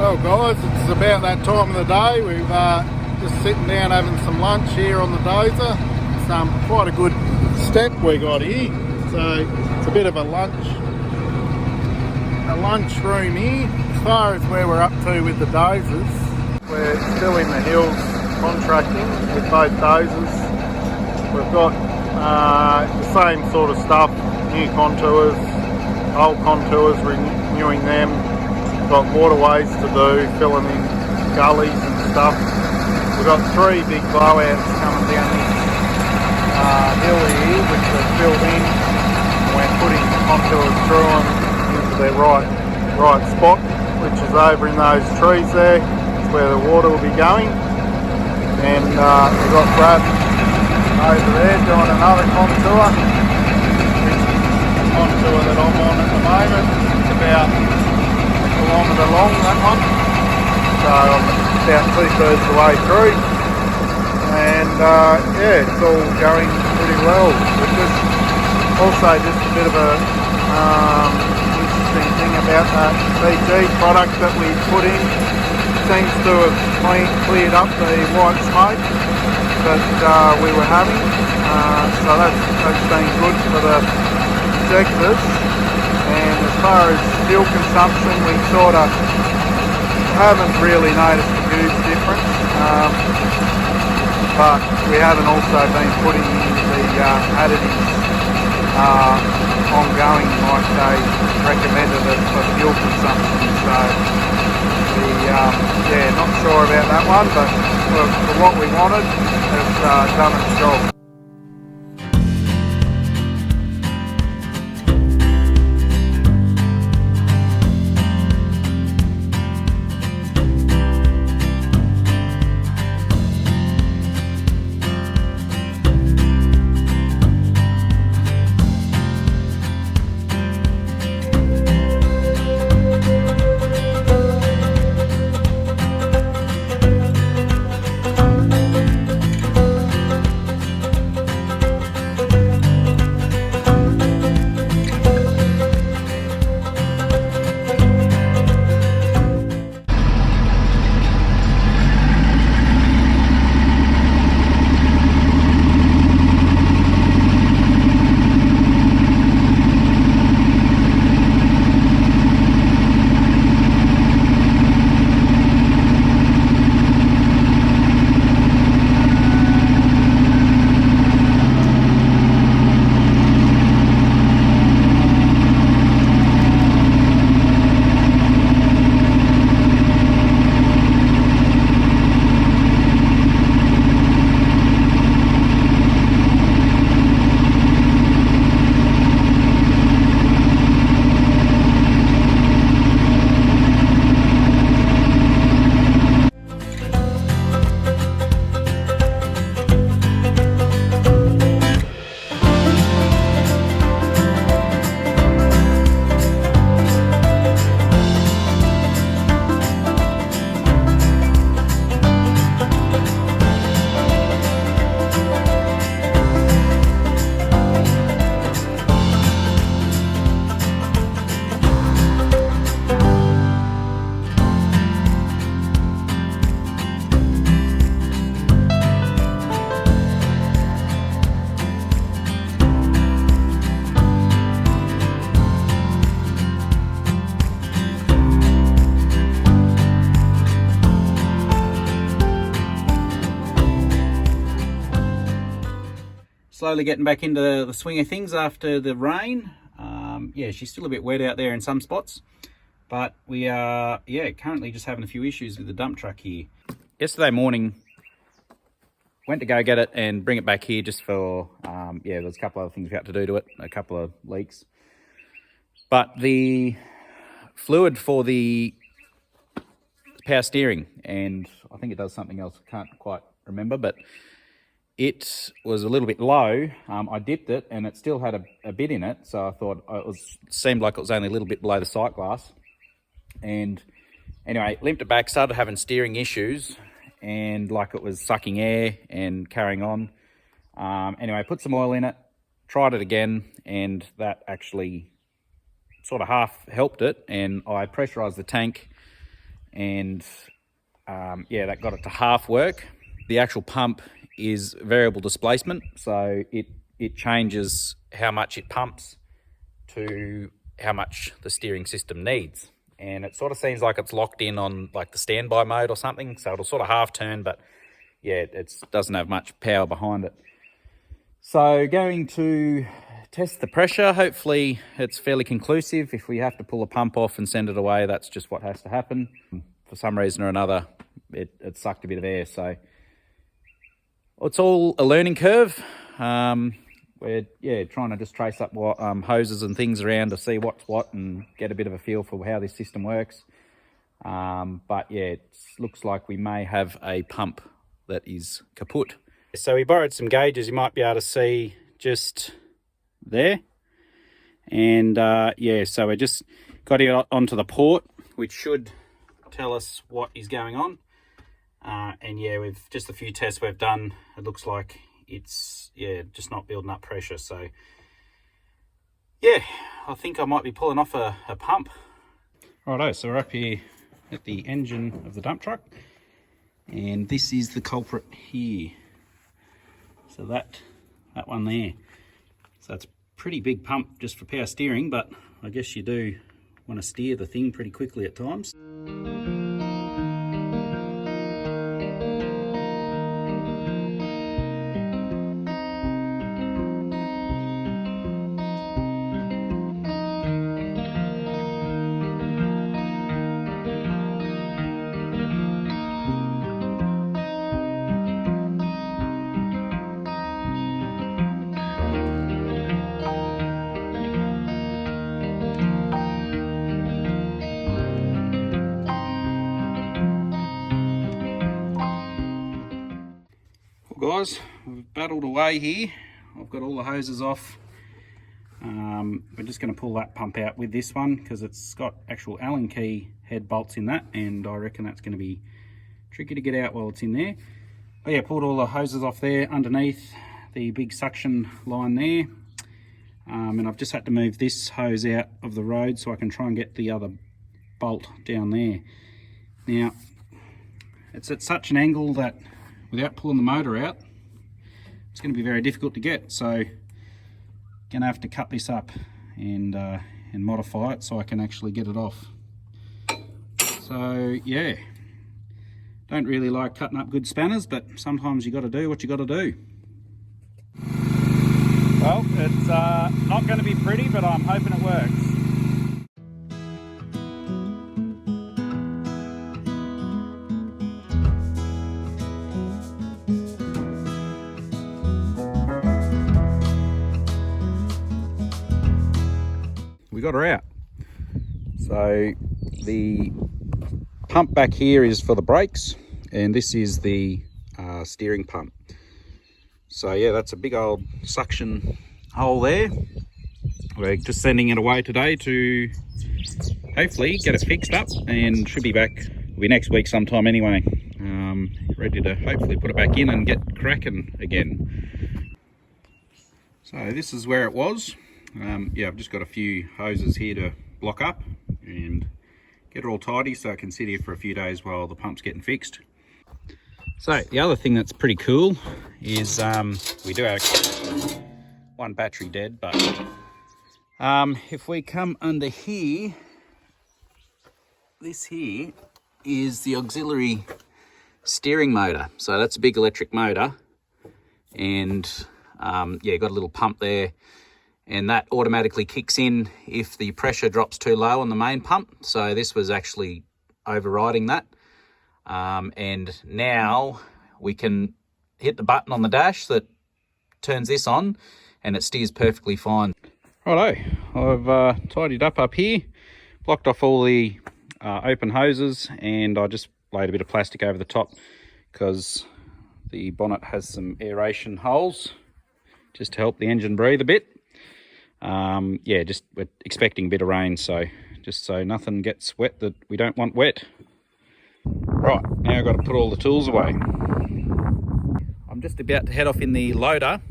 Well guys, it's about that time of the day. We've just sitting down having some lunch here on the dozer. It's quite a good step we got here. So it's a bit of a lunch room here. As far as where we're up to with the dozers, we're still in the hills contracting with both dozers. We've got the same sort of stuff, new contours, old contours, renewing them. Got waterways to do, filling in gullies and stuff. We've got 3 big blowouts coming down this hill here, which are filled in. We're putting contours through them into their right spot, which is over in those trees there. It's where the water will be going. And we've got Brad over there doing another contour, which is the contour that I'm on at the moment. It's about kilometre long, that one, so I'm about 2/3 of the way through, and yeah, it's all going pretty well. It's just a bit of a interesting thing about that BT product that we put in. Seems to have cleared up the white smoke that we were having, so that's been good for the injectors. And as far as fuel consumption, we sort of haven't really noticed a huge difference, but we haven't also been putting in the additives ongoing like they recommended it for fuel consumption. So yeah, not sure about that one, but for what we wanted, it's done its job. Slowly getting back into the swing of things after the rain. Yeah, she's still a bit wet out there in some spots, but we are currently just having a few issues with the dump truck here. Yesterday morning, went to go get it and bring it back here just for there's a couple of other things we had to do to it, a couple of leaks, but the fluid for the power steering, and I think it does something else, I can't quite remember, but it was a little bit low. I dipped it and it still had a bit in it, so I thought seemed like it was only a little bit below the sight glass. And anyway, limped it back, started having steering issues, and like it was sucking air and carrying on. Anyway, put some oil in it, tried it again, and that actually sort of half helped it. And I pressurized the tank and yeah, that got it to half work. The actual pump is variable displacement, so it changes how much it pumps to how much the steering system needs. And it sort of seems like it's locked in on like the standby mode or something, so it'll sort of half turn, but yeah, it doesn't have much power behind it. So going to test the pressure. Hopefully it's fairly conclusive. If we have to pull a pump off and send it away, that's just what has to happen. For some reason or another, it sucked a bit of air, so it's all a learning curve. We're trying to just trace up what hoses and things around to see what's what and get a bit of a feel for how this system works. But yeah, it looks like we may have a pump that is kaput. So we borrowed some gauges, you might be able to see just there. And yeah, so we just got it onto the port, which should tell us what is going on. And yeah, with just a few tests we've done, it looks like it's just not building up pressure. So yeah, I think I might be pulling off a pump. Righto, so we're up here at the engine of the dump truck, and this is the culprit here. So that one there. So it's a pretty big pump just for power steering, but I guess you do want to steer the thing pretty quickly at times. Guys, we've battled away here. I've got all the hoses off. We're just going to pull that pump out with this one because it's got actual Allen key head bolts in that, and I reckon that's going to be tricky to get out while it's in there. But yeah, pulled all the hoses off there underneath the big suction line there. And I've just had to move this hose out of the road so I can try and get the other bolt down there. Now, it's at such an angle that without pulling the motor out, it's going to be very difficult to get. So going to have to cut this up and modify it so I can actually get it off. So yeah, don't really like cutting up good spanners, but sometimes you got to do what you got to do. Well, it's not going to be pretty, but I'm hoping it works. We got her out. So the pump back here is for the brakes, and this is the steering pump. So yeah, that's a big old suction hole there. We're just sending it away today to hopefully get it fixed up, and should be back, it'll be next week sometime anyway. Ready to hopefully put it back in and get cracking again. So this is where it was. Yeah, I've just got a few hoses here to block up and get it all tidy so I can sit here for a few days while the pump's getting fixed. So the other thing that's pretty cool is we do have one battery dead, but if we come under here, this here is the auxiliary steering motor. So that's a big electric motor, and yeah, got a little pump there, and that automatically kicks in if the pressure drops too low on the main pump. So this was actually overriding that. And now we can hit the button on the dash that turns this on, and it steers perfectly fine. Righto, I've tidied up here, blocked off all the open hoses, and I just laid a bit of plastic over the top because the bonnet has some aeration holes just to help the engine breathe a bit. Yeah, just we're expecting a bit of rain, so just so nothing gets wet that we don't want wet. Right, now I've got to put all the tools away. I'm just about to head off in the loader,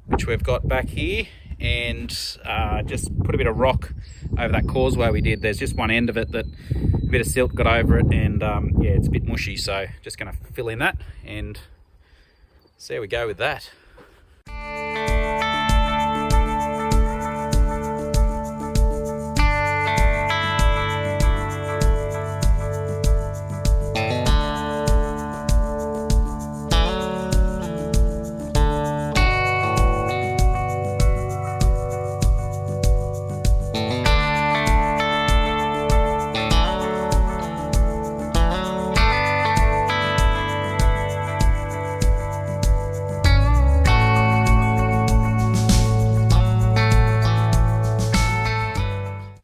which we've got back here, and just put a bit of rock over that causeway we did. There's just one end of it that bit of silt got over it, and yeah, it's a bit mushy, so just going to fill in that and see how we go with that.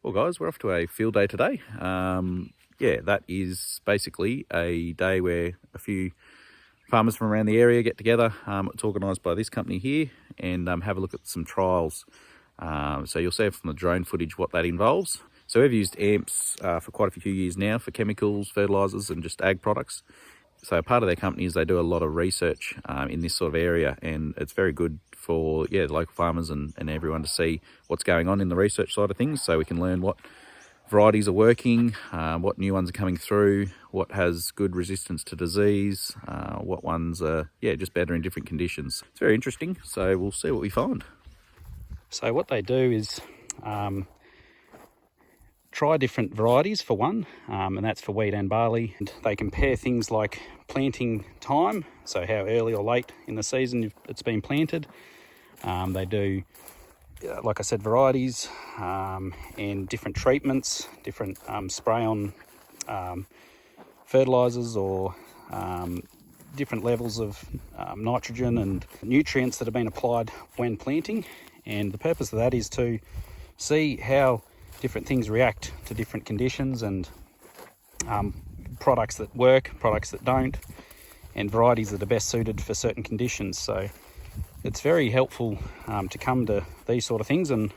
Well guys, we're off to a field day today. Yeah, that is basically a day where a few farmers from around the area get together. It's organised by this company here, and have a look at some trials. So you'll see from the drone footage what that involves. So we've used amps for quite a few years now for chemicals, fertilisers and just ag products. So part of their company is they do a lot of research in this sort of area, and it's very good for the local farmers and everyone to see what's going on in the research side of things, so we can learn what varieties are working, what new ones are coming through, what has good resistance to disease, what ones are just better in different conditions. It's very interesting, so we'll see what we find. So what they do is try different varieties for one, and that's for wheat and barley. And they compare things like planting time, so how early or late in the season it's been planted. They do, like I said, varieties and different treatments, different spray on fertilisers or different levels of nitrogen and nutrients that have been applied when planting. And the purpose of that is to see how different things react to different conditions, and products that work, products that don't, and varieties that are best suited for certain conditions. So it's very helpful to come to these sort of things and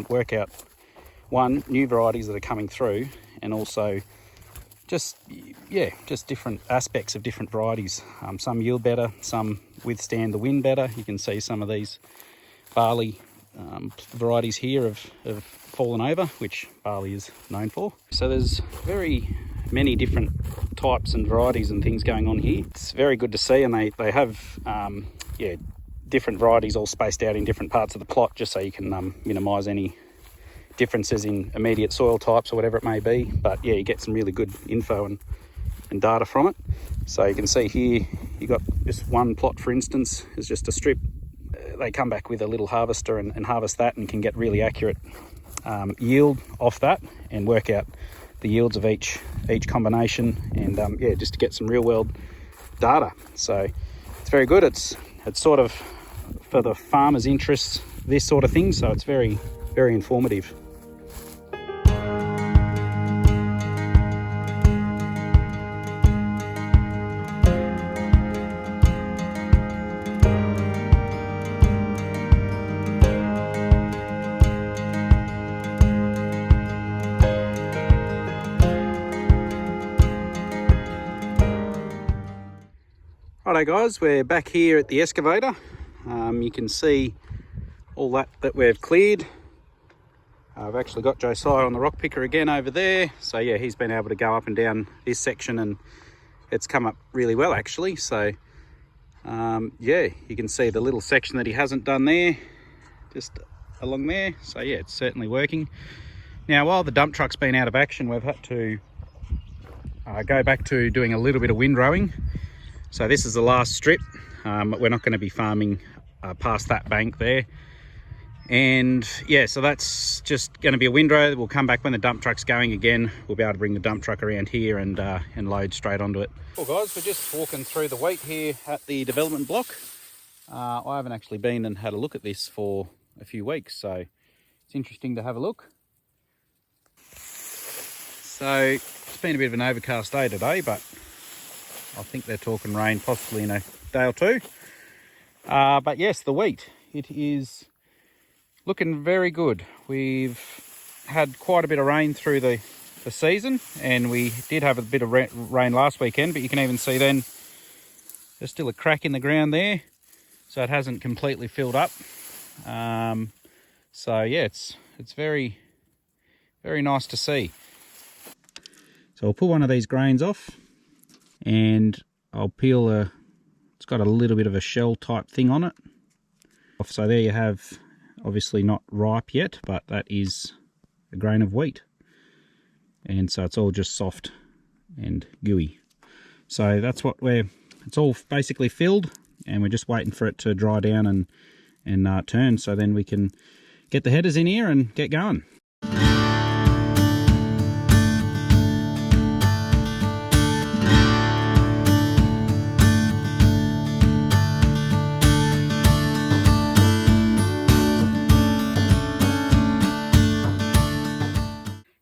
work out, one, new varieties that are coming through, and also just different aspects of different varieties. Some yield better, some withstand the wind better. You can see some of these barley varieties here have fallen over, which barley is known for. So there's very many different types and varieties and things going on here. It's very good to see, and they have different varieties all spaced out in different parts of the plot, just so you can minimise any differences in immediate soil types or whatever it may be. But yeah, you get some really good info and data from it. So you can see here, you got just one plot, for instance, is just a strip. They come back with a little harvester and harvest that, and can get really accurate yield off that, and work out the yields of each combination, and just to get some real world data. So it's very good. It's sort of for the farmers' interests, this sort of thing. So it's very, very informative. Righto guys, we're back here at the excavator. You can see all that we've cleared. I've actually got Josiah on the rock picker again over there. So yeah, he's been able to go up and down this section, and it's come up really well actually. So you can see the little section that he hasn't done there, just along there. So yeah, it's certainly working. Now, while the dump truck's been out of action, we've had to go back to doing a little bit of windrowing. So this is the last strip. We're not going to be farming past that bank there. And yeah, so that's just going to be a windrow. We'll come back when the dump truck's going again. We'll be able to bring the dump truck around here and load straight onto it. Well guys, we're just walking through the wheat here at the development block. I haven't actually been and had a look at this for a few weeks, so it's interesting to have a look. So it's been a bit of an overcast day today, but I think they're talking rain possibly in a day or two. But yes, the wheat, it is looking very good. We've had quite a bit of rain through the season, and we did have a bit of rain last weekend, but you can even see then there's still a crack in the ground there, so it hasn't completely filled up. So yeah, it's very, very nice to see. So I'll pull one of these grains off, and I'll peel it's got a little bit of a shell type thing on it. So there you have, obviously not ripe yet, but that is a grain of wheat. And so it's all just soft and gooey. So that's what it's all basically filled, and we're just waiting for it to dry down and turn, so then we can get the headers in here and get going.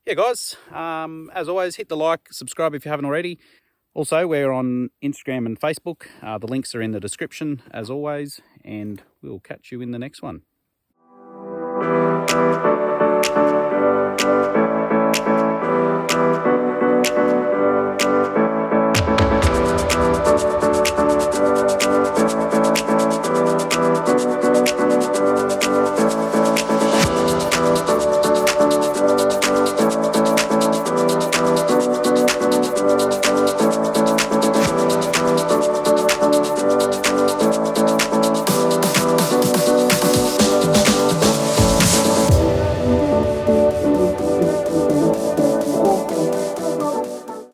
Yeah guys, as always, hit the like, subscribe if you haven't already. Also, we're on Instagram and Facebook. The links are in the description as always, and we'll catch you in the next one.